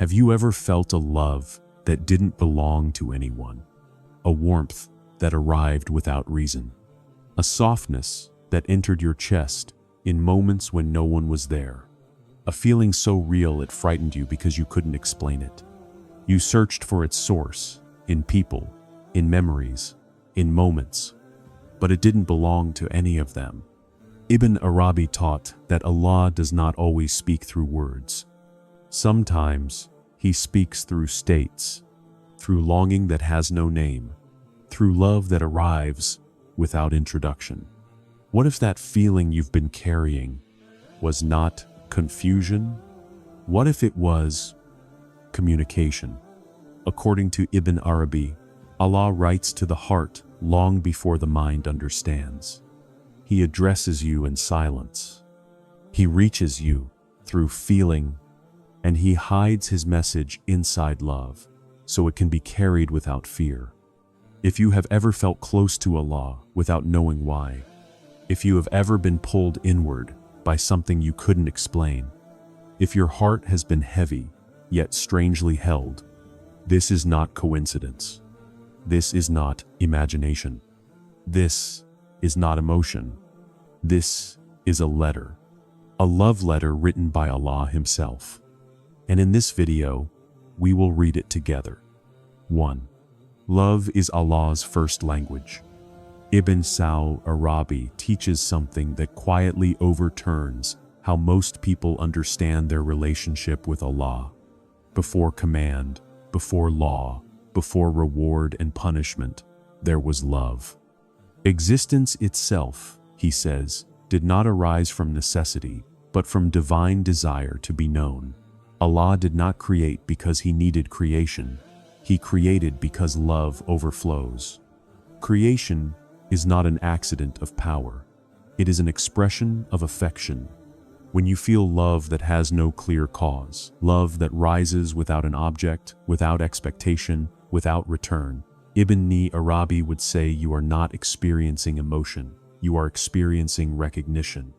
Have you ever felt a love that didn't belong to anyone? A warmth that arrived without reason? A softness that entered your chest in moments when no one was there? A feeling so real it frightened you because you couldn't explain it. You searched for its source in people, in memories, in moments, but it didn't belong to any of them. Ibn ʿArabi taught that Allah does not always speak through words. Sometimes He speaks through states, through longing that has no name, through love that arrives without introduction. What if that feeling you've been carrying was not confusion? What if it was communication? According to Ibn ʿArabi, Allah writes to the heart long before the mind understands. He addresses you in silence. He reaches you through feeling, and He hides His message inside love, so it can be carried without fear. If you have ever felt close to Allah without knowing why, if you have ever been pulled inward by something you couldn't explain, if your heart has been heavy yet strangely held, this is not coincidence. This is not imagination. This is not emotion. This is a letter. A love letter written by Allah Himself. And in this video, we will read it together. 1. Love is Allah's first language. Ibn ʿArabi teaches something that quietly overturns how most people understand their relationship with Allah. Before command, before law, before reward and punishment, there was love. Existence itself, he says, did not arise from necessity, but from divine desire to be known. Allah did not create because He needed creation. He created because love overflows. Creation is not an accident of power. It is an expression of affection. When you feel love that has no clear cause, love that rises without an object, without expectation, without return, Ibn ʿArabi would say you are not experiencing emotion, you are experiencing recognition.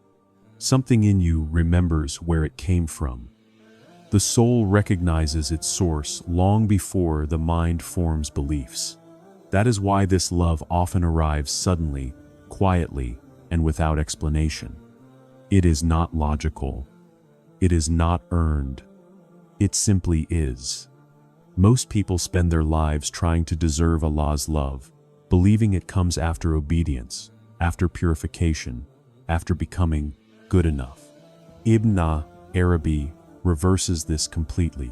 Something in you remembers where it came from. The soul recognizes its source long before the mind forms beliefs. That is why this love often arrives suddenly, quietly, and without explanation. It is not logical. It is not earned. It simply is. Most people spend their lives trying to deserve Allah's love, believing it comes after obedience, after purification, after becoming good enough. Ibn ʿArabi reverses this completely.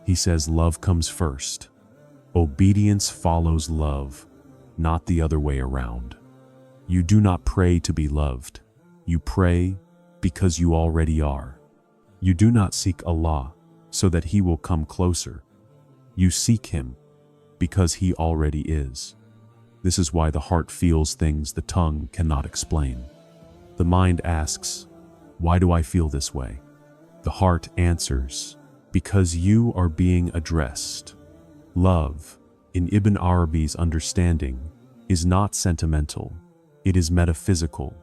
He says love comes first. Obedience follows love, not the other way around. You do not pray to be loved. You pray because you already are. You do not seek Allah so that He will come closer. You seek Him because He already is. This is why the heart feels things the tongue cannot explain. The mind asks, why do I feel this way? The heart answers, because you are being addressed. Love, in Ibn Arabi's understanding, is not sentimental. It is metaphysical.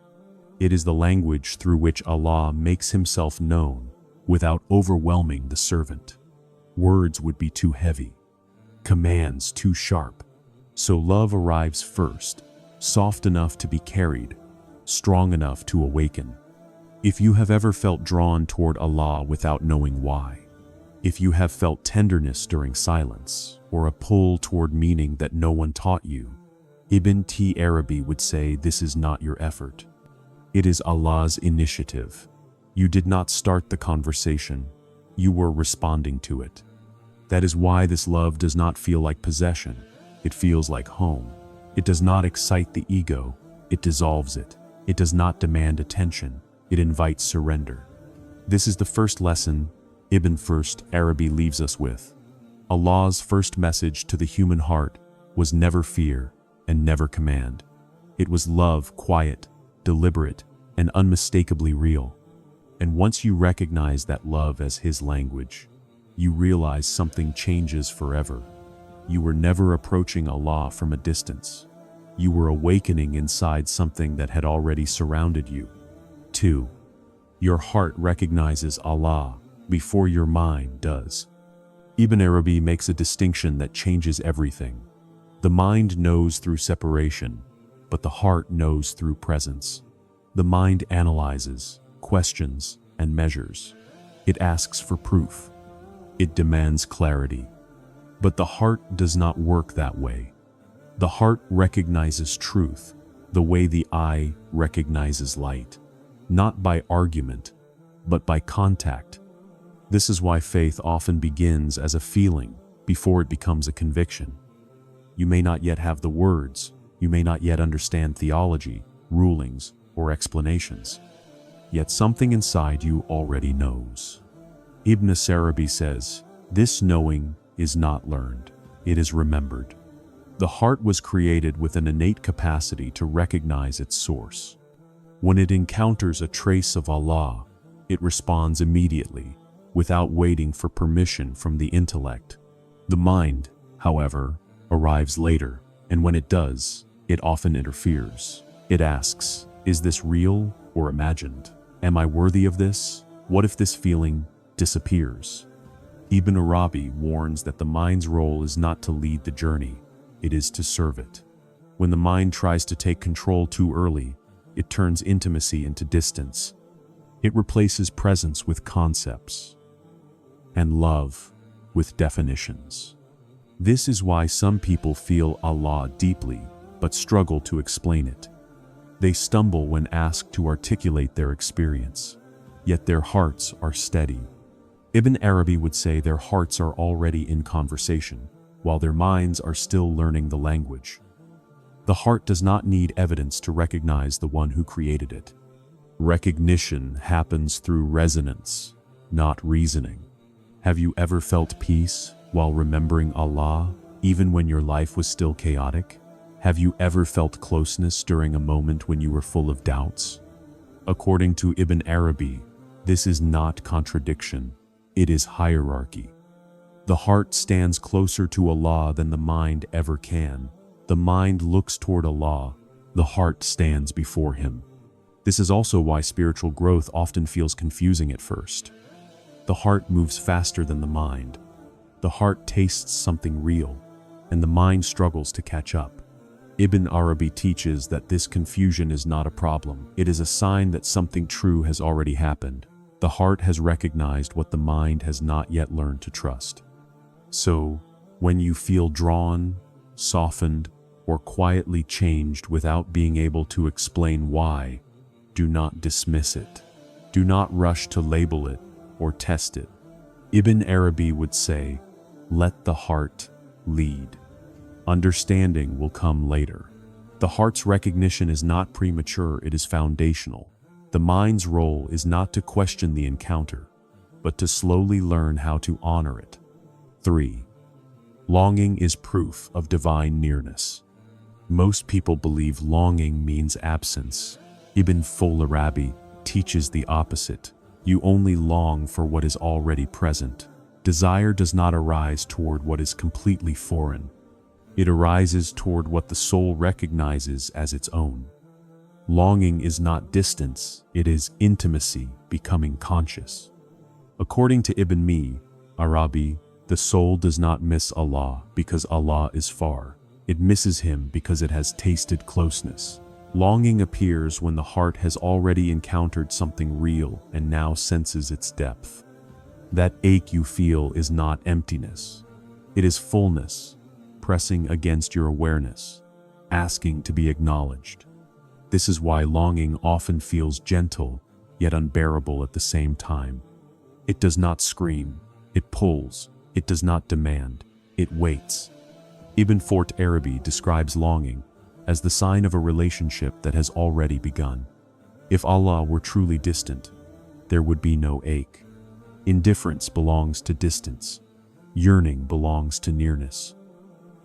It is the language through which Allah makes Himself known without overwhelming the servant. Words would be too heavy, commands too sharp. So love arrives first, soft enough to be carried, strong enough to awaken. If you have ever felt drawn toward Allah without knowing why, if you have felt tenderness during silence, or a pull toward meaning that no one taught you, Ibn ʿArabi would say this is not your effort. It is Allah's initiative. You did not start the conversation. You were responding to it. That is why this love does not feel like possession. It feels like home. It does not excite the ego. It dissolves it. It does not demand attention. It invites surrender. This is the first lesson Ibn ʿArabi leaves us with. Allah's first message to the human heart was never fear and never command. It was love, quiet, deliberate, and unmistakably real. And once you recognize that love as His language, you realize something changes forever. You were never approaching Allah from a distance. You were awakening inside something that had already surrounded you. 2. Your heart recognizes Allah before your mind does. Ibn Arabi makes a distinction that changes everything. The mind knows through separation, but the heart knows through presence. The mind analyzes, questions, and measures. It asks for proof. It demands clarity. But the heart does not work that way. The heart recognizes truth the way the eye recognizes light, not by argument, but by contact. This is why faith often begins as a feeling before it becomes a conviction. You may not yet have the words, you may not yet understand theology, rulings, or explanations, yet something inside you already knows. Ibn ʿArabi says, "This knowing is not learned, it is remembered." The heart was created with an innate capacity to recognize its source. When it encounters a trace of Allah, it responds immediately, without waiting for permission from the intellect. The mind, however, arrives later, and when it does, it often interferes. It asks, "Is this real or imagined? Am I worthy of this? What if this feeling disappears?" Ibn Arabi warns that the mind's role is not to lead the journey, it is to serve it. When the mind tries to take control too early, it turns intimacy into distance. It replaces presence with concepts, and love with definitions. This is why some people feel Allah deeply, but struggle to explain it. They stumble when asked to articulate their experience, yet their hearts are steady. Ibn Arabi would say their hearts are already in conversation, while their minds are still learning the language. The heart does not need evidence to recognize the one who created it. Recognition happens through resonance, not reasoning. Have you ever felt peace while remembering Allah, even when your life was still chaotic? Have you ever felt closeness during a moment when you were full of doubts? According to Ibn Arabi, this is not contradiction, it is hierarchy. The heart stands closer to Allah than the mind ever can. The mind looks toward Allah, the heart stands before Him. This is also why spiritual growth often feels confusing at first. The heart moves faster than the mind. The heart tastes something real, and the mind struggles to catch up. Ibn Arabi teaches that this confusion is not a problem. It is a sign that something true has already happened. The heart has recognized what the mind has not yet learned to trust. So, when you feel drawn, softened, or quietly changed without being able to explain why, do not dismiss it. Do not rush to label it or test it. Ibn Arabi would say, "Let the heart lead. Understanding will come later." The heart's recognition is not premature, it is foundational. The mind's role is not to question the encounter, but to slowly learn how to honor it. 3. Longing is proof of divine nearness. Most people believe longing means absence. Ibn ʿArabi teaches the opposite. You only long for what is already present. Desire does not arise toward what is completely foreign. It arises toward what the soul recognizes as its own. Longing is not distance, it is intimacy becoming conscious. According to Ibn ʿArabi, the soul does not miss Allah because Allah is far. It misses Him because it has tasted closeness. Longing appears when the heart has already encountered something real and now senses its depth. That ache you feel is not emptiness. It is fullness, pressing against your awareness, asking to be acknowledged. This is why longing often feels gentle, yet unbearable at the same time. It does not scream, it pulls. It does not demand, it waits. Ibn ʿArabi describes longing as the sign of a relationship that has already begun. If Allah were truly distant, there would be no ache. Indifference belongs to distance. Yearning belongs to nearness.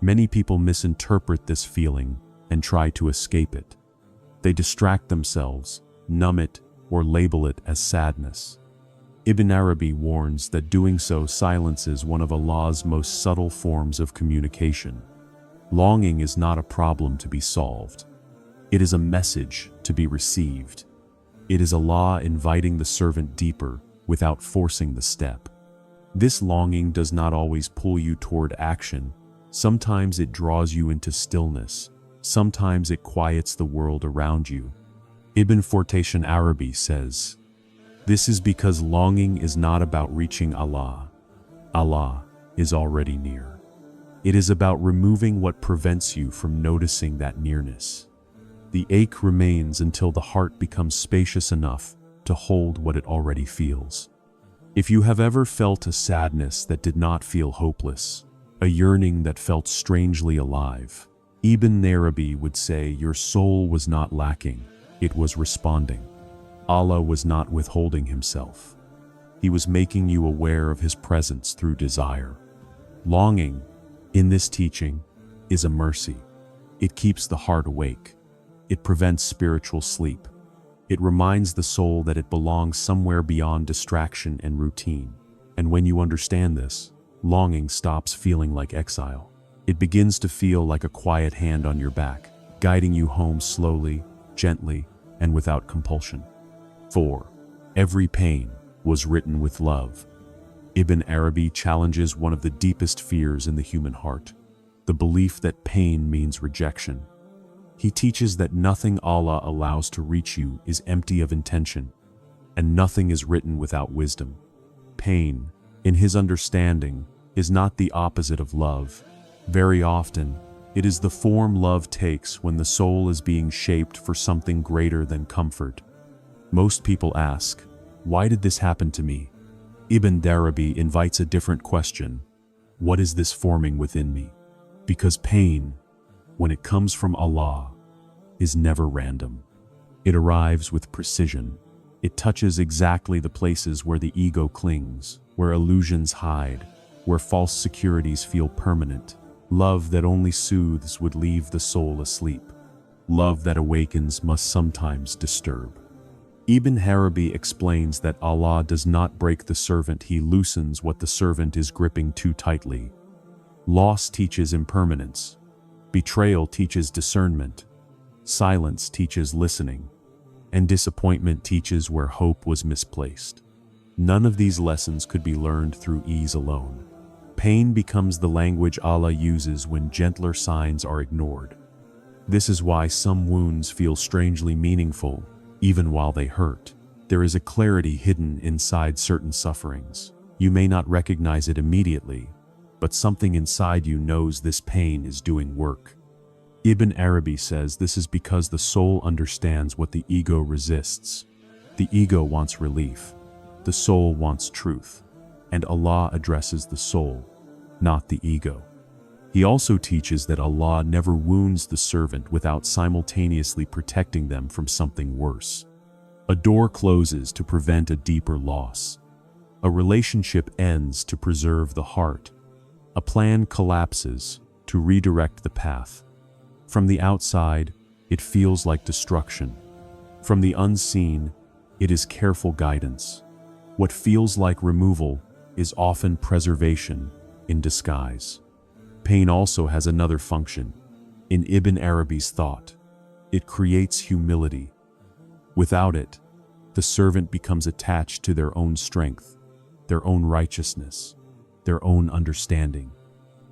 Many people misinterpret this feeling and try to escape it. They distract themselves, numb it, or label it as sadness. Ibn Arabi warns that doing so silences one of Allah's most subtle forms of communication. Longing is not a problem to be solved. It is a message to be received. It is Allah inviting the servant deeper without forcing the step. This longing does not always pull you toward action. Sometimes it draws you into stillness. Sometimes it quiets the world around you. Ibn ʿArabi says, "This is because longing is not about reaching Allah. Allah is already near. It is about removing what prevents you from noticing that nearness. The ache remains until the heart becomes spacious enough to hold what it already feels." If you have ever felt a sadness that did not feel hopeless, a yearning that felt strangely alive, Ibn ʿArabi would say your soul was not lacking, it was responding. Allah was not withholding himself. He was making you aware of his presence through desire. Longing, in this teaching, is a mercy. It keeps the heart awake. It prevents spiritual sleep. It reminds the soul that it belongs somewhere beyond distraction and routine. And when you understand this, longing stops feeling like exile. It begins to feel like a quiet hand on your back, guiding you home slowly, gently, and without compulsion. 4. Every pain was written with love. Ibn ʿArabi challenges one of the deepest fears in the human heart, the belief that pain means rejection. He teaches that nothing Allah allows to reach you is empty of intention, and nothing is written without wisdom. Pain, in his understanding, is not the opposite of love. Very often, it is the form love takes when the soul is being shaped for something greater than comfort. Most people ask, "Why did this happen to me?" Ibn ʿArabi invites a different question. What is this forming within me? Because pain, when it comes from Allah, is never random. It arrives with precision. It touches exactly the places where the ego clings, where illusions hide, where false securities feel permanent. Love that only soothes would leave the soul asleep. Love that awakens must sometimes disturb. Ibn ʿArabi explains that Allah does not break the servant, he loosens what the servant is gripping too tightly. Loss teaches impermanence. Betrayal teaches discernment. Silence teaches listening. And disappointment teaches where hope was misplaced. None of these lessons could be learned through ease alone. Pain becomes the language Allah uses when gentler signs are ignored. This is why some wounds feel strangely meaningful, even while they hurt. There is a clarity hidden inside certain sufferings. You may not recognize it immediately, but something inside you knows this pain is doing work. Ibn ʿArabi says this is because the soul understands what the ego resists. The ego wants relief. The soul wants truth. And Allah addresses the soul, not the ego. He also teaches that Allah never wounds the servant without simultaneously protecting them from something worse. A door closes to prevent a deeper loss. A relationship ends to preserve the heart. A plan collapses to redirect the path. From the outside, it feels like destruction. From the unseen, it is careful guidance. What feels like removal is often preservation in disguise. Pain also has another function. In Ibn ӓrabi's thought, it creates humility. Without it, the servant becomes attached to their own strength, their own righteousness, their own understanding.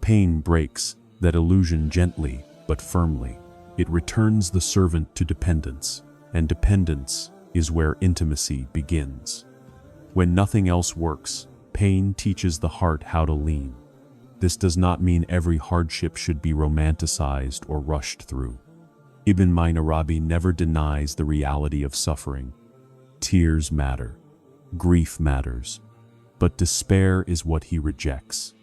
Pain breaks that illusion gently but firmly. It returns the servant to dependence, and dependence is where intimacy begins. When nothing else works, pain teaches the heart how to lean. This does not mean every hardship should be romanticized or rushed through. Ibn ʿArabi never denies the reality of suffering. Tears matter. Grief matters. But despair is what he rejects.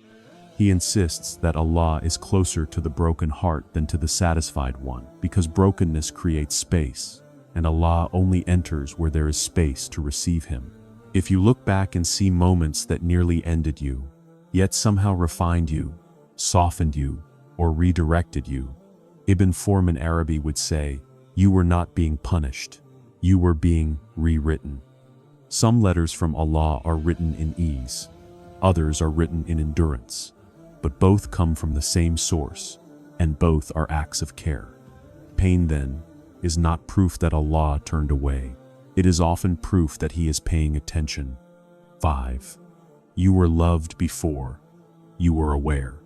He insists that Allah is closer to the broken heart than to the satisfied one, because brokenness creates space, and Allah only enters where there is space to receive Him. If you look back and see moments that nearly ended you, yet somehow refined you, softened you, or redirected you, Ibn ʿArabi would say, you were not being punished, you were being rewritten. Some letters from Allah are written in ease, others are written in endurance, but both come from the same source, and both are acts of care. Pain, then, is not proof that Allah turned away. It is often proof that He is paying attention. 5. You were loved before you were aware.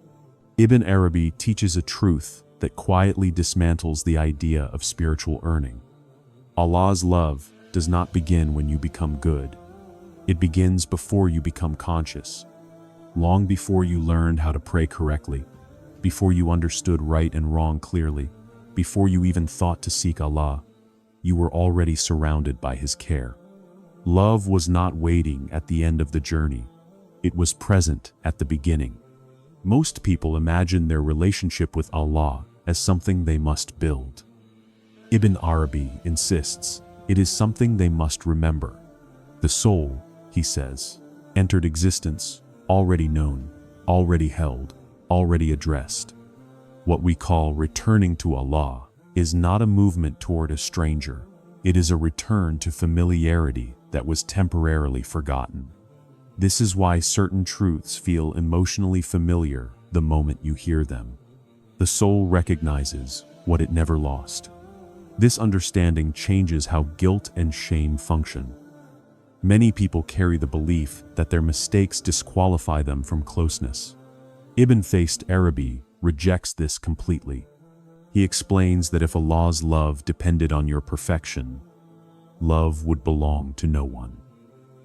Ibn Arabi teaches a truth that quietly dismantles the idea of spiritual earning. Allah's love does not begin when you become good. It begins before you become conscious. Long before you learned how to pray correctly, before you understood right and wrong clearly, before you even thought to seek Allah, you were already surrounded by His care. Love was not waiting at the end of the journey. It was present at the beginning. Most people imagine their relationship with Allah as something they must build. Ibn Arabi insists it is something they must remember. The soul, he says, entered existence, already known, already held, already addressed. What we call returning to Allah is not a movement toward a stranger. It is a return to familiarity that was temporarily forgotten. This is why certain truths feel emotionally familiar the moment you hear them. The soul recognizes what it never lost. This understanding changes how guilt and shame function. Many people carry the belief that their mistakes disqualify them from closeness. Ibn Arabi rejects this completely. He explains that if Allah's love depended on your perfection, love would belong to no one.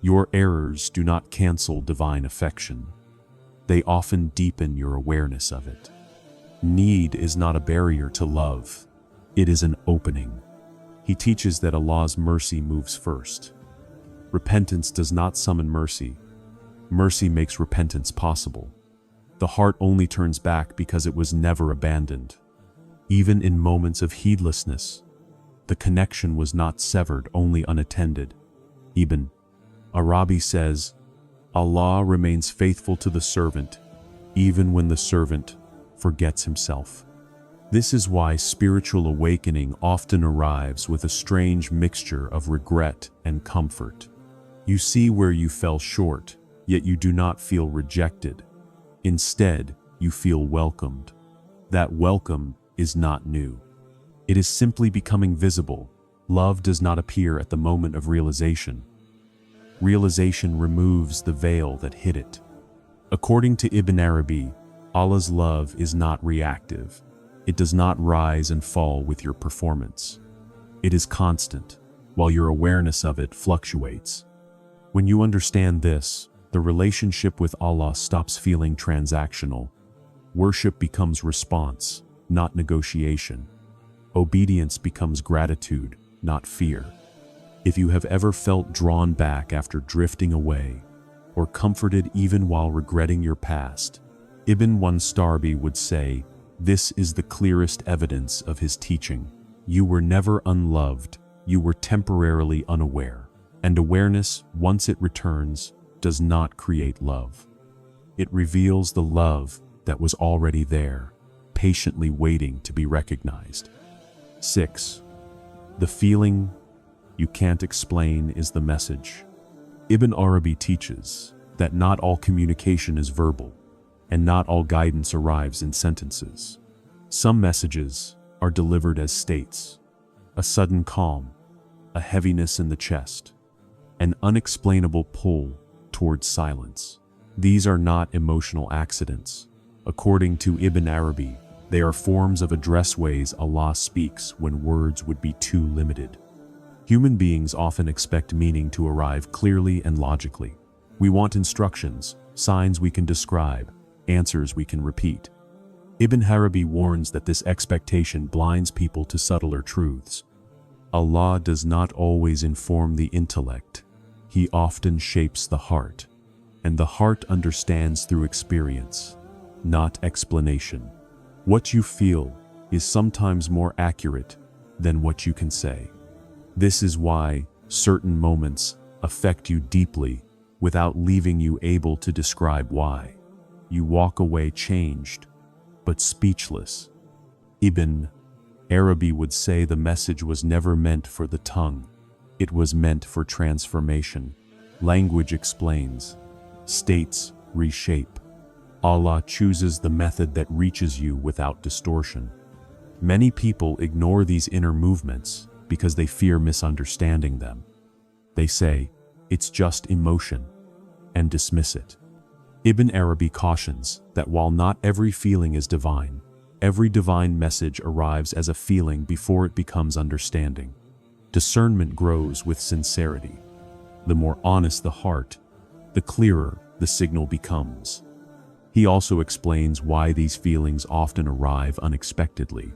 Your errors do not cancel divine affection. They often deepen your awareness of it. Need is not a barrier to love. It is an opening. He teaches that Allah's mercy moves first. Repentance does not summon mercy. Mercy makes repentance possible. The heart only turns back because it was never abandoned. Even in moments of heedlessness, the connection was not severed, only unattended. Ibn ʿArabi says, Allah remains faithful to the servant, even when the servant forgets himself. This is why spiritual awakening often arrives with a strange mixture of regret and comfort. You see where you fell short, yet you do not feel rejected. Instead, you feel welcomed. That welcome is not new. It is simply becoming visible. Love does not appear at the moment of realization. Realization removes the veil that hid it. According to Ibn Arabi, Allah's love is not reactive. It does not rise and fall with your performance. It is constant, while your awareness of it fluctuates. When you understand this, the relationship with Allah stops feeling transactional. Worship becomes response, not negotiation. Obedience becomes gratitude, not fear. If you have ever felt drawn back after drifting away, or comforted even while regretting your past, Ibn ʿArabi would say, this is the clearest evidence of his teaching. You were never unloved, you were temporarily unaware. And awareness, once it returns, does not create love. It reveals the love that was already there, patiently waiting to be recognized. 6. The feeling you can't explain is the message. Ibn Arabi teaches that not all communication is verbal, and not all guidance arrives in sentences. Some messages are delivered as states: a sudden calm, a heaviness in the chest, an unexplainable pull towards silence. These are not emotional accidents. According to Ibn Arabi, they are forms of addressways Allah speaks when words would be too limited. Human beings often expect meaning to arrive clearly and logically. We want instructions, signs we can describe, answers we can repeat. Ibn Arabi warns that this expectation blinds people to subtler truths. Allah does not always inform the intellect. He often shapes the heart, and the heart understands through experience, not explanation. What you feel is sometimes more accurate than what you can say. This is why certain moments affect you deeply without leaving you able to describe why. You walk away changed, but speechless. Ibn Arabi would say the message was never meant for the tongue. It was meant for transformation. Language explains. States reshape. Allah chooses the method that reaches you without distortion. Many people ignore these inner movements because they fear misunderstanding them. They say, it's just emotion, and dismiss it. Ibn Arabi cautions that while not every feeling is divine, every divine message arrives as a feeling before it becomes understanding. Discernment grows with sincerity. The more honest the heart, the clearer the signal becomes. He also explains why these feelings often arrive unexpectedly.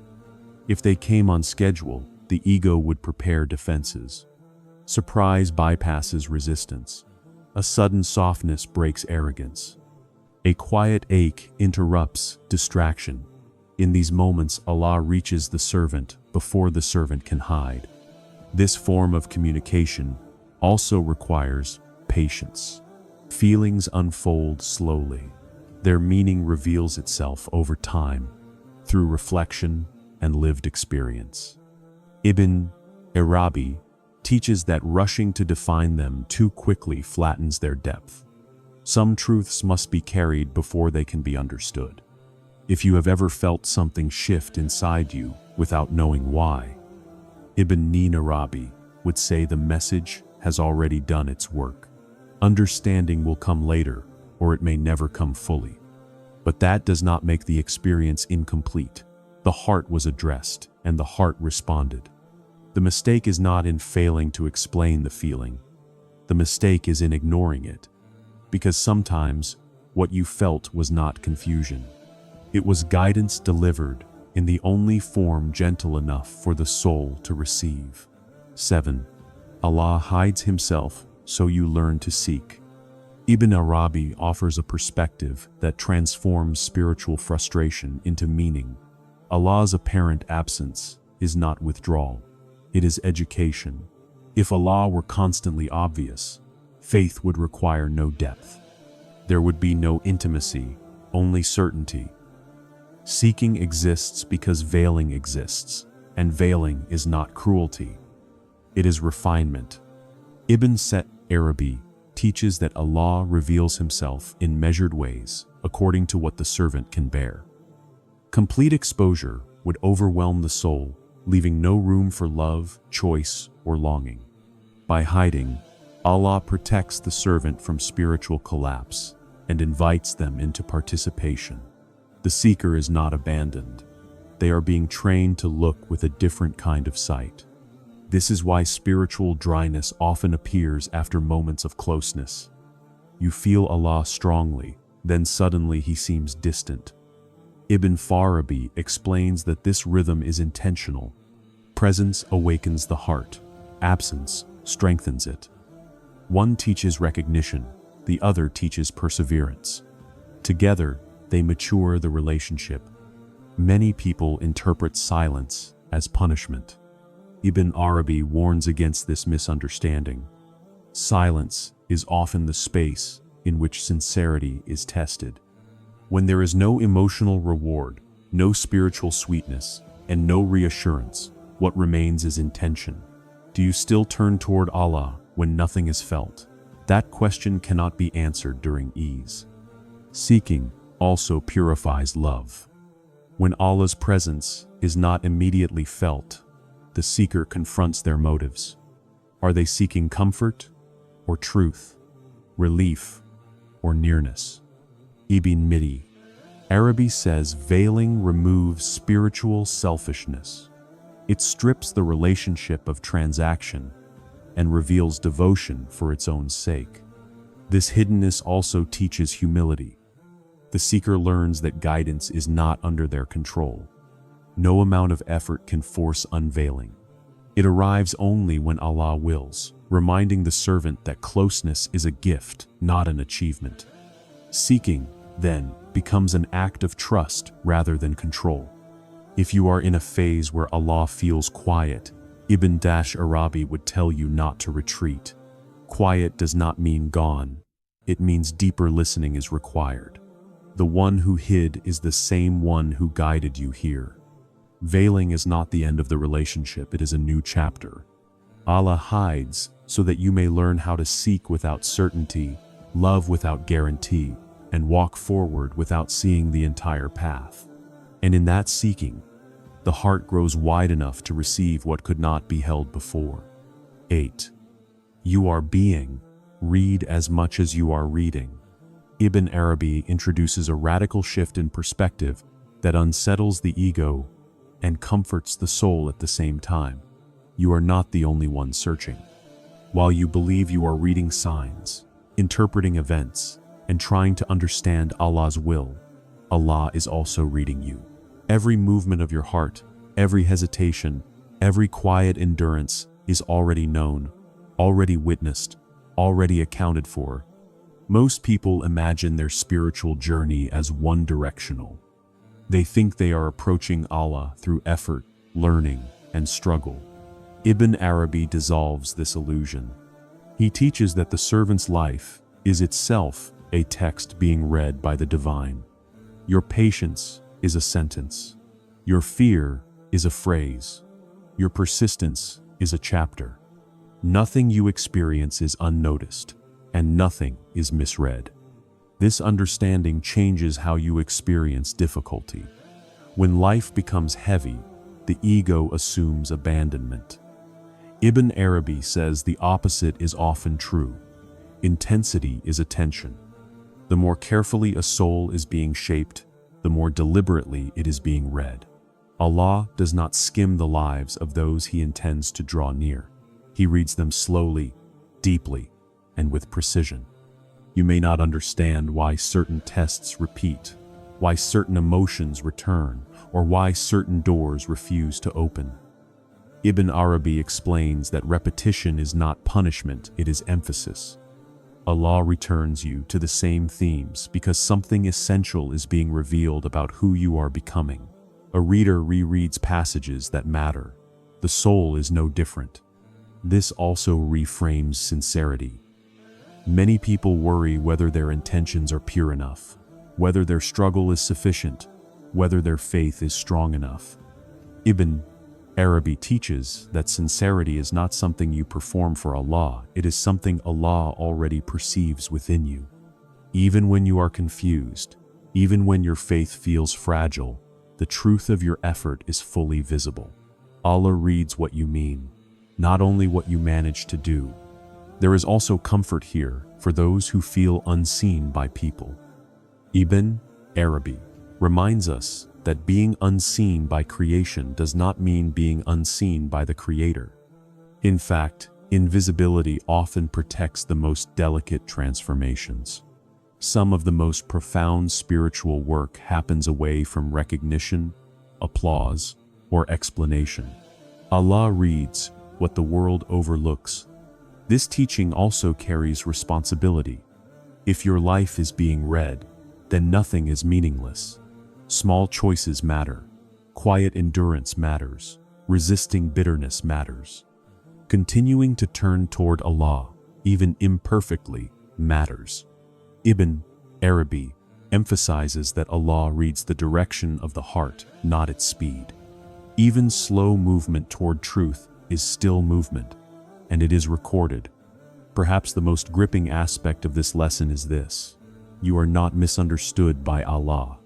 If they came on schedule, the ego would prepare defenses. Surprise bypasses resistance. A sudden softness breaks arrogance. A quiet ache interrupts distraction. In these moments, Allah reaches the servant before the servant can hide. This form of communication also requires patience. Feelings unfold slowly. Their meaning reveals itself over time, through reflection and lived experience. Ibn ʿArabi teaches that rushing to define them too quickly flattens their depth. Some truths must be carried before they can be understood. If you have ever felt something shift inside you without knowing why, Ibn ʿArabi would say the message has already done its work. Understanding will come later, or it may never come fully. But that does not make the experience incomplete. The heart was addressed, and the heart responded. The mistake is not in failing to explain the feeling. The mistake is in ignoring it. Because sometimes, what you felt was not confusion. It was guidance delivered in the only form gentle enough for the soul to receive. 7. Allah hides Himself so you learn to seek. Ibn ʿArabi offers a perspective that transforms spiritual frustration into meaning. Allah's apparent absence is not withdrawal. It is education. If Allah were constantly obvious, faith would require no depth. There would be no intimacy, only certainty. Seeking exists because veiling exists, and veiling is not cruelty. It is refinement. Ibn ʿArabi teaches that Allah reveals Himself in measured ways according to what the servant can bear. Complete exposure would overwhelm the soul, leaving no room for love, choice, or longing. By hiding, Allah protects the servant from spiritual collapse and invites them into participation. The seeker is not abandoned. They are being trained to look with a different kind of sight. This is why spiritual dryness often appears after moments of closeness. You feel Allah strongly, then suddenly He seems distant. Ibn ʿArabi explains that this rhythm is intentional. Presence awakens the heart, absence strengthens it. One teaches recognition, the other teaches perseverance. Together, they mature the relationship. Many people interpret silence as punishment. Ibn ʿArabi warns against this misunderstanding. Silence is often the space in which sincerity is tested. When there is no emotional reward, no spiritual sweetness, and no reassurance, what remains is intention. Do you still turn toward Allah when nothing is felt? That question cannot be answered during ease. Seeking also purifies love. When Allah's presence is not immediately felt, the seeker confronts their motives. Are they seeking comfort or truth, relief or nearness? Ibn ʿArabi says veiling removes spiritual selfishness. It strips the relationship of transaction and reveals devotion for its own sake. This hiddenness also teaches humility. The seeker learns that guidance is not under their control. No amount of effort can force unveiling. It arrives only when Allah wills, reminding the servant that closeness is a gift, not an achievement. Seeking, then, becomes an act of trust rather than control. If you are in a phase where Allah feels quiet, Ibn ʿArabi would tell you not to retreat. Quiet does not mean gone. It means deeper listening is required. The one who hid is the same one who guided you here. Veiling is not the end of the relationship, it is a new chapter. Allah hides so that you may learn how to seek without certainty, love without guarantee, and walk forward without seeing the entire path. And in that seeking, the heart grows wide enough to receive what could not be held before. 8. You are being. Read as much as you are reading. Ibn Arabi introduces a radical shift in perspective that unsettles the ego and comforts the soul at the same time. You are not the only one searching. While you believe you are reading signs, interpreting events, and trying to understand Allah's will, Allah is also reading you. Every movement of your heart, every hesitation, every quiet endurance is already known, already witnessed, already accounted for. Most people imagine their spiritual journey as one-directional. They think they are approaching Allah through effort, learning, and struggle. Ibn Arabi dissolves this illusion. He teaches that the servant's life is itself a text being read by the divine. Your patience is a sentence. Your fear is a phrase. Your persistence is a chapter. Nothing you experience is unnoticed, and nothing is misread. This understanding changes how you experience difficulty. When life becomes heavy, the ego assumes abandonment. Ibn Arabi says the opposite is often true. Intensity is attention. The more carefully a soul is being shaped, the more deliberately it is being read. Allah does not skim the lives of those He intends to draw near. He reads them slowly, deeply, and with precision. You may not understand why certain tests repeat, why certain emotions return, or why certain doors refuse to open. Ibn Arabi explains that repetition is not punishment, it is emphasis. Allah returns you to the same themes because something essential is being revealed about who you are becoming. A reader rereads passages that matter. The soul is no different. This also reframes sincerity. Many people worry whether their intentions are pure enough, whether their struggle is sufficient, whether their faith is strong enough. Ibn Arabi teaches that sincerity is not something you perform for Allah, it is something Allah already perceives within you. Even when you are confused, even when your faith feels fragile, the truth of your effort is fully visible. Allah reads what you mean, not only what you manage to do. There is also comfort here for those who feel unseen by people. Ibn Arabi reminds us that being unseen by creation does not mean being unseen by the Creator. In fact, invisibility often protects the most delicate transformations. Some of the most profound spiritual work happens away from recognition, applause, or explanation. Allah reads what the world overlooks. This teaching also carries responsibility. If your life is being read, then nothing is meaningless. Small choices matter. Quiet endurance matters. Resisting bitterness matters. Continuing to turn toward Allah, even imperfectly, matters. Ibn Arabi emphasizes that Allah reads the direction of the heart, not its speed. Even slow movement toward truth is still movement, and it is recorded. Perhaps the most gripping aspect of this lesson is this: you are not misunderstood by Allah.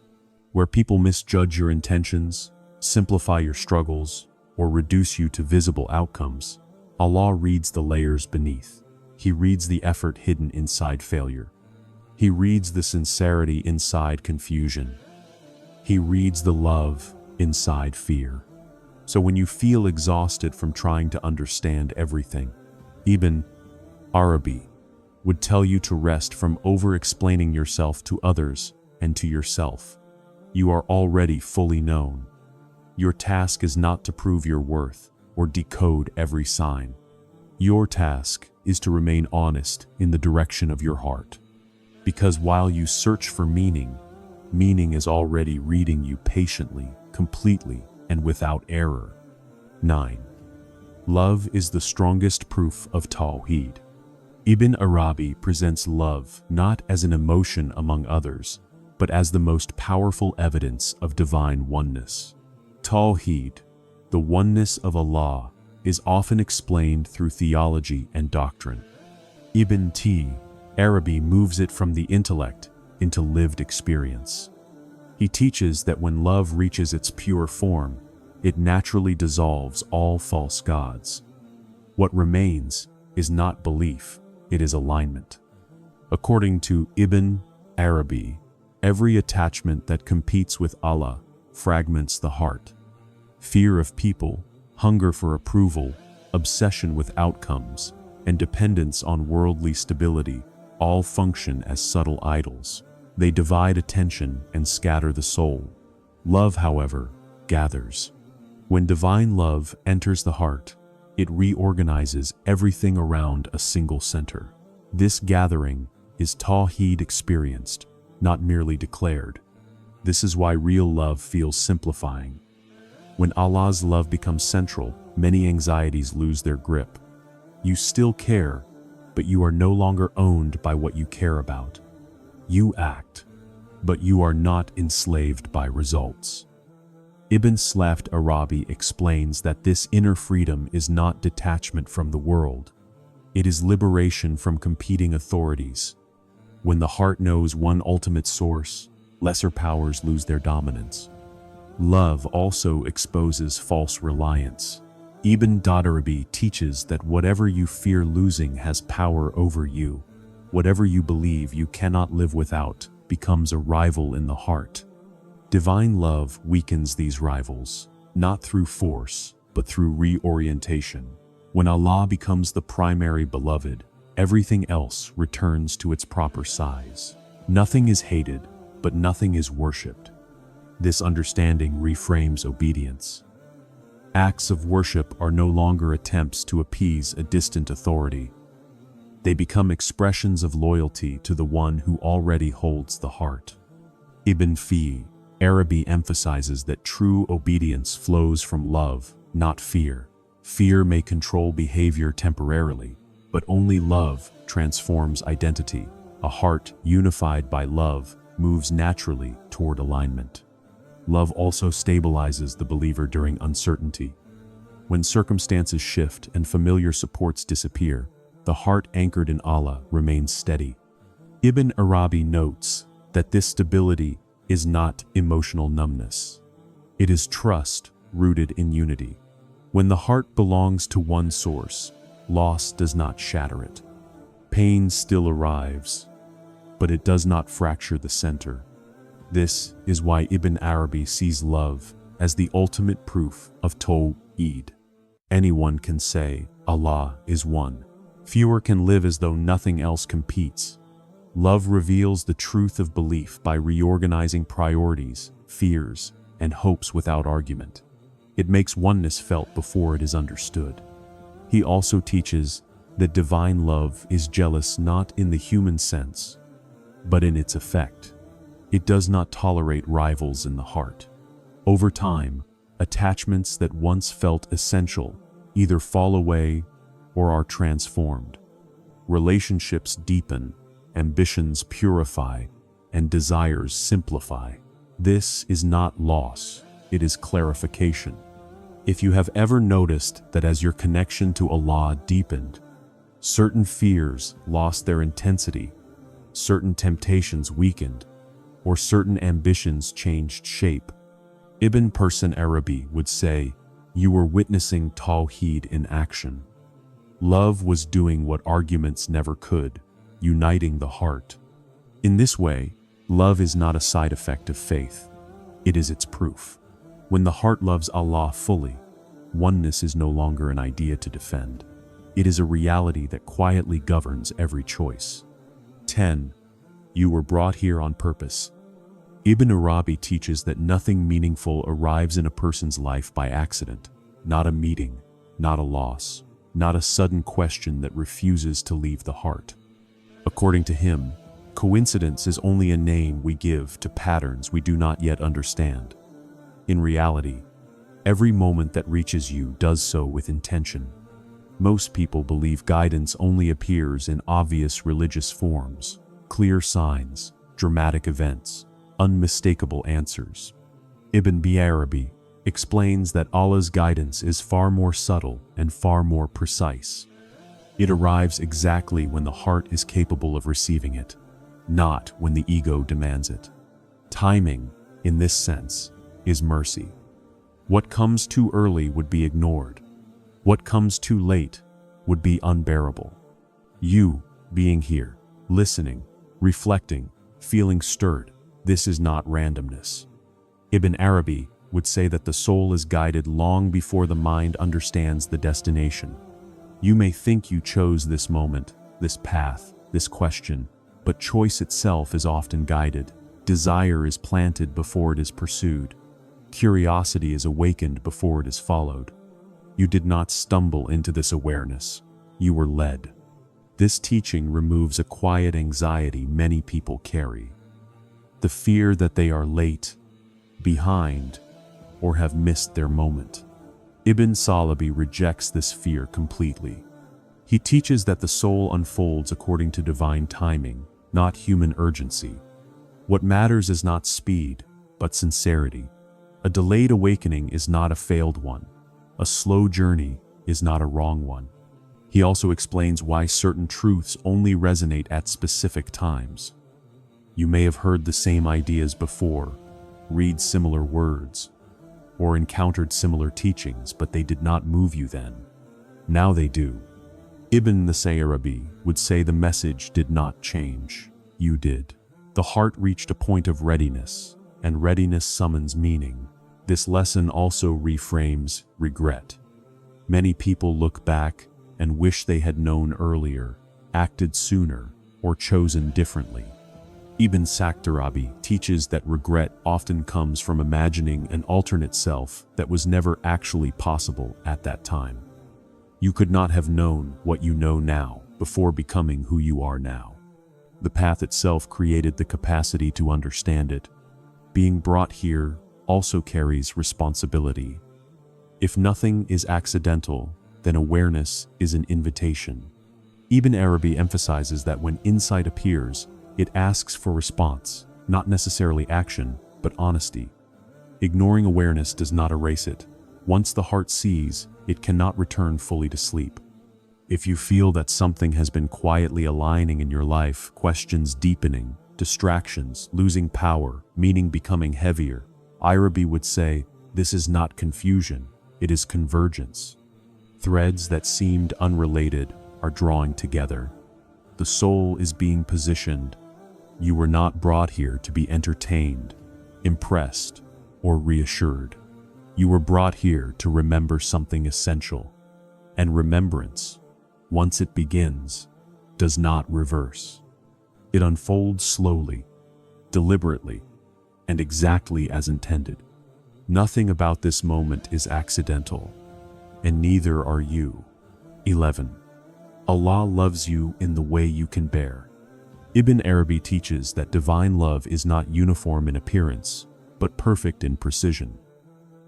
Where people misjudge your intentions, simplify your struggles, or reduce you to visible outcomes, Allah reads the layers beneath. He reads the effort hidden inside failure. He reads the sincerity inside confusion. He reads the love inside fear. So when you feel exhausted from trying to understand everything, Ibn Arabi would tell you to rest from over-explaining yourself to others and to yourself. You are already fully known. Your task is not to prove your worth or decode every sign. Your task is to remain honest in the direction of your heart. Because while you search for meaning, meaning is already reading you patiently, completely, and without error. 9. Love is the strongest proof of Tawheed. Ibn Arabi presents love not as an emotion among others, but as the most powerful evidence of divine oneness. Tawheed, the oneness of Allah, is often explained through theology and doctrine. Ibn Arabi moves it from the intellect into lived experience. He teaches that when love reaches its pure form, it naturally dissolves all false gods. What remains is not belief, it is alignment. According to Ibn ʿArabi, every attachment that competes with Allah fragments the heart. Fear of people, hunger for approval, obsession with outcomes, and dependence on worldly stability all function as subtle idols. They divide attention and scatter the soul. Love, however, gathers. When divine love enters the heart, it reorganizes everything around a single center. This gathering is Tawheed experienced, not merely declared. This is why real love feels simplifying. When Allah's love becomes central, many anxieties lose their grip. You still care, but you are no longer owned by what you care about. You act, but you are not enslaved by results. Ibn ʿArabi explains that this inner freedom is not detachment from the world. It is liberation from competing authorities. When the heart knows one ultimate source, lesser powers lose their dominance. Love also exposes false reliance. Ibn ʿArabi teaches that whatever you fear losing has power over you. Whatever you believe you cannot live without becomes a rival in the heart. Divine love weakens these rivals, not through force, but through reorientation. When Allah becomes the primary beloved, everything else returns to its proper size. Nothing is hated, but nothing is worshipped. This understanding reframes obedience. Acts of worship are no longer attempts to appease a distant authority. They become expressions of loyalty to the one who already holds the heart. Ibn ʿArabi emphasizes that true obedience flows from love, not fear. Fear may control behavior temporarily, but only love transforms identity. A heart unified by love moves naturally toward alignment. Love also stabilizes the believer during uncertainty. When circumstances shift and familiar supports disappear, the heart anchored in Allah remains steady. Ibn ʿArabi notes that this stability is not emotional numbness. It is trust rooted in unity. When the heart belongs to one source, loss does not shatter it. Pain still arrives, but it does not fracture the center. This is why Ibn ʿArabi sees love as the ultimate proof of Tawheed. Anyone can say, Allah is one. Fewer can live as though nothing else competes. Love reveals the truth of belief by reorganizing priorities, fears, and hopes without argument. It makes oneness felt before it is understood. He also teaches that divine love is jealous not in the human sense, but in its effect. It does not tolerate rivals in the heart. Over time, attachments that once felt essential either fall away or are transformed. Relationships deepen, ambitions purify, and desires simplify. This is not loss, it is clarification. If you have ever noticed that as your connection to Allah deepened, certain fears lost their intensity, certain temptations weakened, or certain ambitions changed shape, Ibn ʿArabi would say, you were witnessing Tawheed in action. Love was doing what arguments never could, uniting the heart. In this way, love is not a side effect of faith. It is its proof. When the heart loves Allah fully, oneness is no longer an idea to defend. It is a reality that quietly governs every choice. 10. You were brought here on purpose. Ibn ʿArabi teaches that nothing meaningful arrives in a person's life by accident. Not a meeting, not a loss, not a sudden question that refuses to leave the heart. According to him, coincidence is only a name we give to patterns we do not yet understand. In reality, every moment that reaches you does so with intention. Most people believe guidance only appears in obvious religious forms, clear signs, dramatic events, unmistakable answers. Ibn ʿArabi explains that Allah's guidance is far more subtle and far more precise. It arrives exactly when the heart is capable of receiving it, not when the ego demands it. Timing, in this sense, is mercy. What comes too early would be ignored. What comes too late would be unbearable. You, being here, listening, reflecting, feeling stirred. This is not randomness. Ibn Arabi would say that the soul is guided long before the mind understands the destination. You may think you chose this moment, this path, this question, but choice itself is often guided. Desire is planted before it is pursued. Curiosity is awakened before it is followed. You did not stumble into this awareness. You were led. This teaching removes a quiet anxiety many people carry. The fear that they are late, behind, or have missed their moment. Ibn ʿArabi rejects this fear completely. He teaches that the soul unfolds according to divine timing, not human urgency. What matters is not speed, but sincerity. A delayed awakening is not a failed one. A slow journey is not a wrong one. He also explains why certain truths only resonate at specific times. You may have heard the same ideas before, read similar words, or encountered similar teachings, but they did not move you then. Now they do. Ibn ʿArabi would say the message did not change. You did. The heart reached a point of readiness, and readiness summons meaning. This lesson also reframes regret. Many people look back and wish they had known earlier, acted sooner, or chosen differently. Ibn ʿArabi teaches that regret often comes from imagining an alternate self that was never actually possible at that time. You could not have known what you know now before becoming who you are now. The path itself created the capacity to understand it. Being brought here also carries responsibility. If nothing is accidental, then awareness is an invitation. Ibn Arabi emphasizes that when insight appears, it asks for response, not necessarily action, but honesty. Ignoring awareness does not erase it. Once the heart sees, it cannot return fully to sleep. If you feel that something has been quietly aligning in your life, questions deepening, distractions, losing power, meaning becoming heavier, Arabi would say, this is not confusion, it is convergence. Threads that seemed unrelated are drawing together. The soul is being positioned. You were not brought here to be entertained, impressed, or reassured. You were brought here to remember something essential. And remembrance, once it begins, does not reverse. It unfolds slowly, deliberately, and exactly as intended. Nothing about this moment is accidental, and neither are you. 11. Allah loves you in the way you can bear. Ibn Arabi teaches that divine love is not uniform in appearance, but perfect in precision.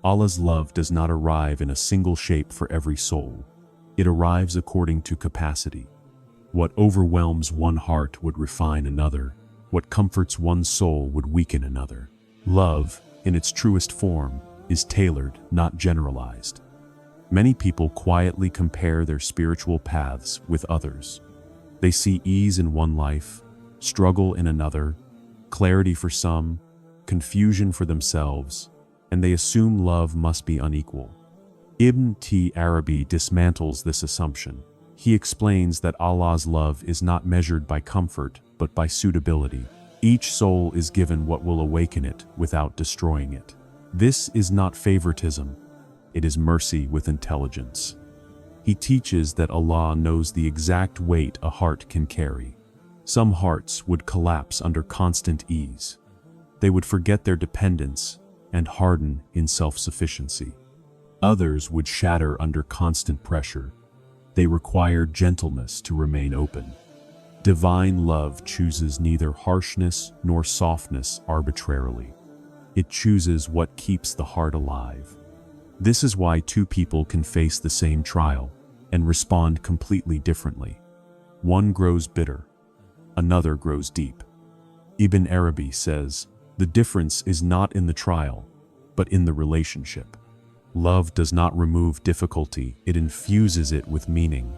Allah's love does not arrive in a single shape for every soul. It arrives according to capacity. What overwhelms one heart would refine another. What comforts one soul would weaken another. Love, in its truest form, is tailored, not generalized. Many people quietly compare their spiritual paths with others. They see ease in one life, struggle in another, clarity for some, confusion for themselves, and they assume love must be unequal. Ibn ʿArabi dismantles this assumption. He explains that Allah's love is not measured by comfort, but by suitability. Each soul is given what will awaken it without destroying it. This is not favoritism. It is mercy with intelligence. He teaches that Allah knows the exact weight a heart can carry. Some hearts would collapse under constant ease. They would forget their dependence and harden in self-sufficiency. Others would shatter under constant pressure. They required gentleness to remain open. Divine love chooses neither harshness nor softness arbitrarily. It chooses what keeps the heart alive. This is why two people can face the same trial and respond completely differently. One grows bitter, another grows deep. Ibn Arabi says, the difference is not in the trial, but in the relationship. Love does not remove difficulty, it infuses it with meaning.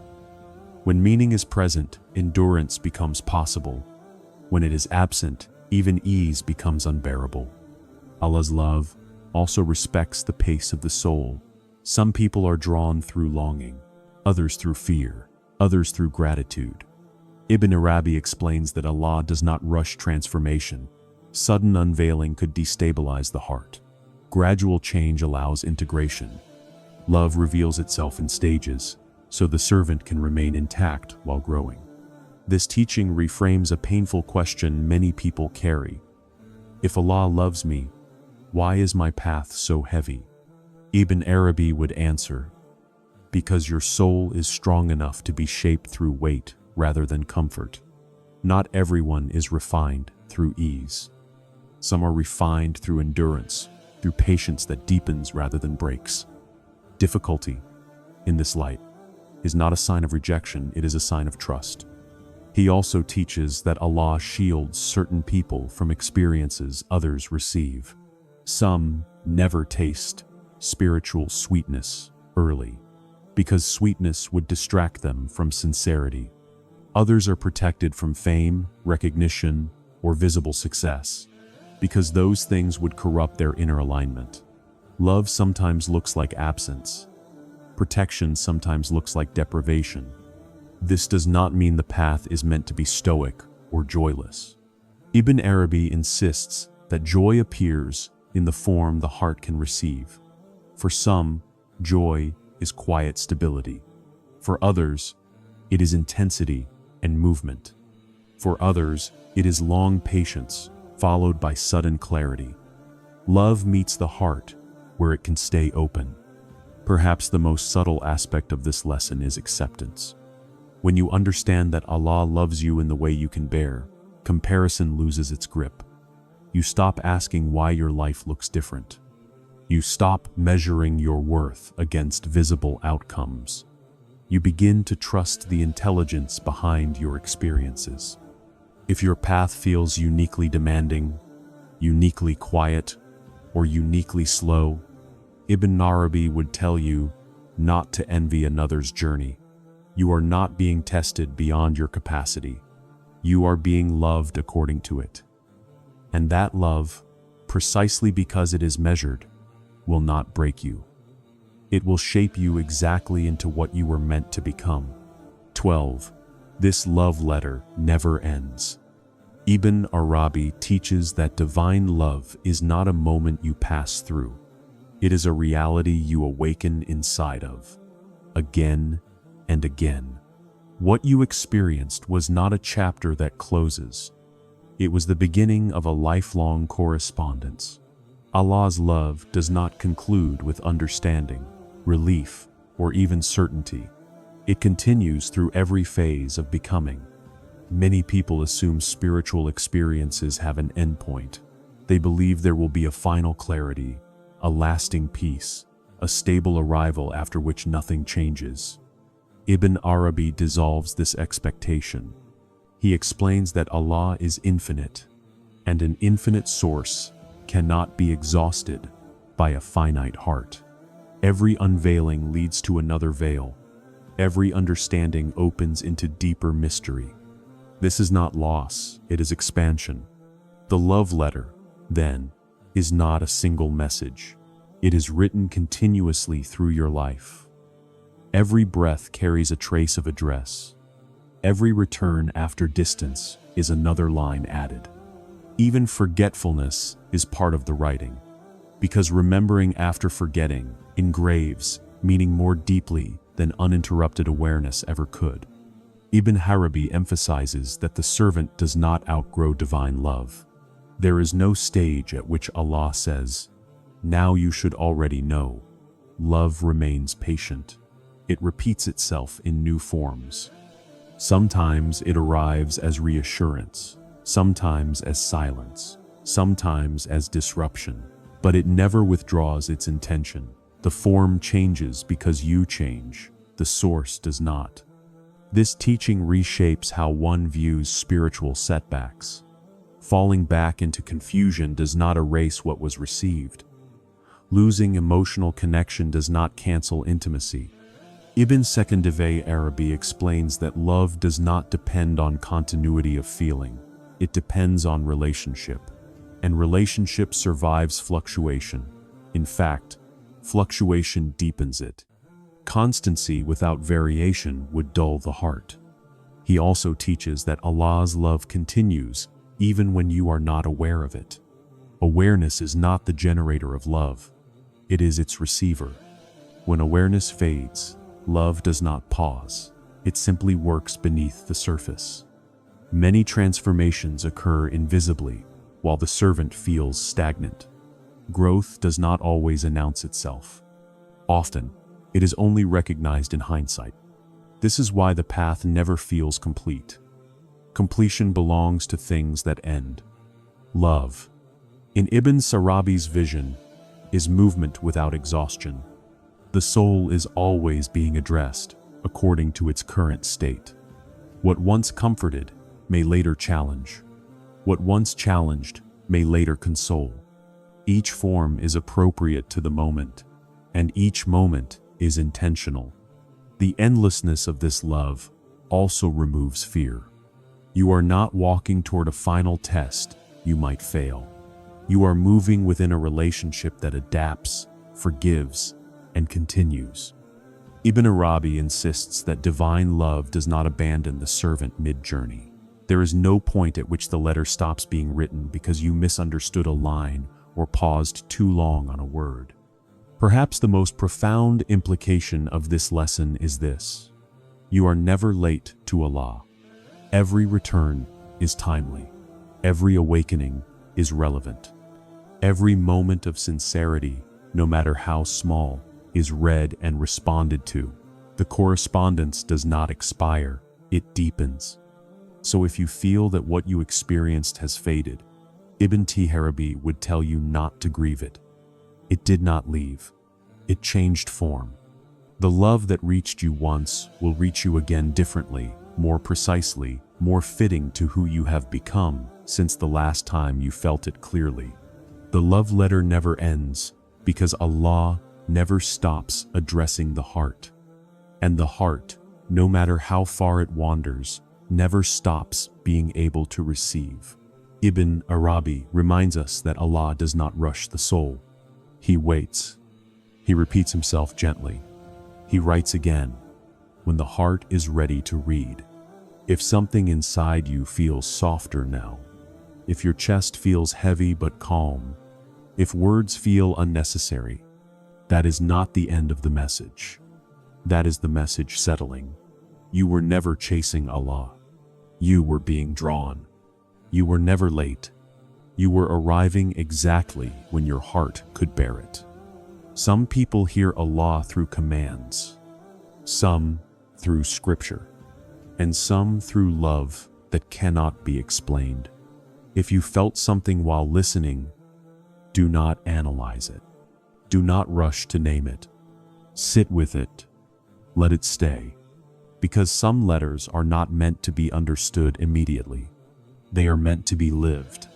When meaning is present, endurance becomes possible. When it is absent, even ease becomes unbearable. Allah's love also respects the pace of the soul. Some people are drawn through longing, others through fear, others through gratitude. Ibn Arabi explains that Allah does not rush transformation. Sudden unveiling could destabilize the heart. Gradual change allows integration. Love reveals itself in stages, so the servant can remain intact while growing. This teaching reframes a painful question many people carry. If Allah loves me, why is my path so heavy? Ibn Arabi would answer, because your soul is strong enough to be shaped through weight rather than comfort. Not everyone is refined through ease. Some are refined through endurance, through patience that deepens rather than breaks. Difficulty, in this light, is not a sign of rejection, it is a sign of trust. He also teaches that Allah shields certain people from experiences others receive. Some never taste spiritual sweetness early, because sweetness would distract them from sincerity. Others are protected from fame, recognition, or visible success, because those things would corrupt their inner alignment. Love sometimes looks like absence. Protection sometimes looks like deprivation. This does not mean the path is meant to be stoic or joyless. Ibn Arabi insists that joy appears in the form the heart can receive. For some, joy is quiet stability. For others, it is intensity and movement. For others, it is long patience, followed by sudden clarity. Love meets the heart where it can stay open. Perhaps the most subtle aspect of this lesson is acceptance. When you understand that Allah loves you in the way you can bear, comparison loses its grip. You stop asking why your life looks different. You stop measuring your worth against visible outcomes. You begin to trust the intelligence behind your experiences. If your path feels uniquely demanding, uniquely quiet, or uniquely slow, Ibn ʿArabi would tell you not to envy another's journey. You are not being tested beyond your capacity. You are being loved according to it. And that love, precisely because it is measured, will not break you. It will shape you exactly into what you were meant to become. 12. This love letter never ends. Ibn ʿArabi teaches that divine love is not a moment you pass through. It is a reality you awaken inside of, again and again. What you experienced was not a chapter that closes. It was the beginning of a lifelong correspondence. Allah's love does not conclude with understanding, relief, or even certainty. It continues through every phase of becoming. Many people assume spiritual experiences have an endpoint. They believe there will be a final clarity, a lasting peace, a stable arrival after which nothing changes. Ibn ʿArabi dissolves this expectation. He explains that Allah is infinite, and an infinite source cannot be exhausted by a finite heart. Every unveiling leads to another veil. Every understanding opens into deeper mystery. This is not loss, it is expansion. The love letter, then, is not a single message. It is written continuously through your life. Every breath carries a trace of address. Every return after distance is another line added. Even forgetfulness is part of the writing, because remembering after forgetting engraves meaning more deeply than uninterrupted awareness ever could. Ibn ʿArabi emphasizes that the servant does not outgrow divine love. There is no stage at which Allah says, "Now you should already know." Love remains patient. It repeats itself in new forms. Sometimes it arrives as reassurance, sometimes as silence, sometimes as disruption, but it never withdraws its intention. The form changes because you change, the source does not. This teaching reshapes how one views spiritual setbacks. Falling back into confusion does not erase what was received. Losing emotional connection does not cancel intimacy. Ibn ʿArabi explains that love does not depend on continuity of feeling. It depends on relationship. And relationship survives fluctuation. In fact, fluctuation deepens it. Constancy without variation would dull the heart. He also teaches that Allah's love continues even when you are not aware of it. Awareness is not the generator of love. It is its receiver. When awareness fades, love does not pause. It simply works beneath the surface. Many transformations occur invisibly while the servant feels stagnant. Growth does not always announce itself. Often, it is only recognized in hindsight. This is why the path never feels complete. Completion belongs to things that end. Love, in Ibn ʿArabi's vision, is movement without exhaustion. The soul is always being addressed according to its current state. What once comforted may later challenge. What once challenged may later console. Each form is appropriate to the moment, and each moment is intentional. The endlessness of this love also removes fear. You are not walking toward a final test you might fail. You are moving within a relationship that adapts, forgives, and continues. Ibn ʿArabi insists that divine love does not abandon the servant mid-journey. There is no point at which the letter stops being written because you misunderstood a line or paused too long on a word. Perhaps the most profound implication of this lesson is this: you are never late to Allah. Every return is timely. Every awakening is relevant. Every moment of sincerity, no matter how small, is read and responded to. The correspondence does not expire, it deepens. So if you feel that what you experienced has faded, Ibn ʿArabi would tell you not to grieve it. It did not leave. It changed form. The love that reached you once will reach you again differently, more precisely, more fitting to who you have become since the last time you felt it clearly. The love letter never ends because Allah never stops addressing the heart. And the heart, no matter how far it wanders, never stops being able to receive. Ibn ʿArabi reminds us that Allah does not rush the soul. He waits. He repeats himself gently. He writes again when the heart is ready to read. If something inside you feels softer now, if your chest feels heavy but calm, if words feel unnecessary, that is not the end of the message. That is the message settling. You were never chasing Allah. You were being drawn. You were never late. You were arriving exactly when your heart could bear it. Some people hear Allah through commands, some through scripture, and some through love that cannot be explained. If you felt something while listening, do not analyze it. Do not rush to name it. Sit with it. Let it stay. Because some letters are not meant to be understood immediately. They are meant to be lived.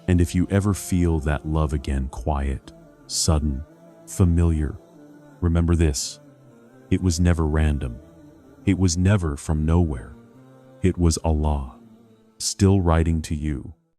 And if you ever feel that love again, quiet, sudden, familiar, remember this: it was never random. It was never from nowhere. It was Allah, still writing to you,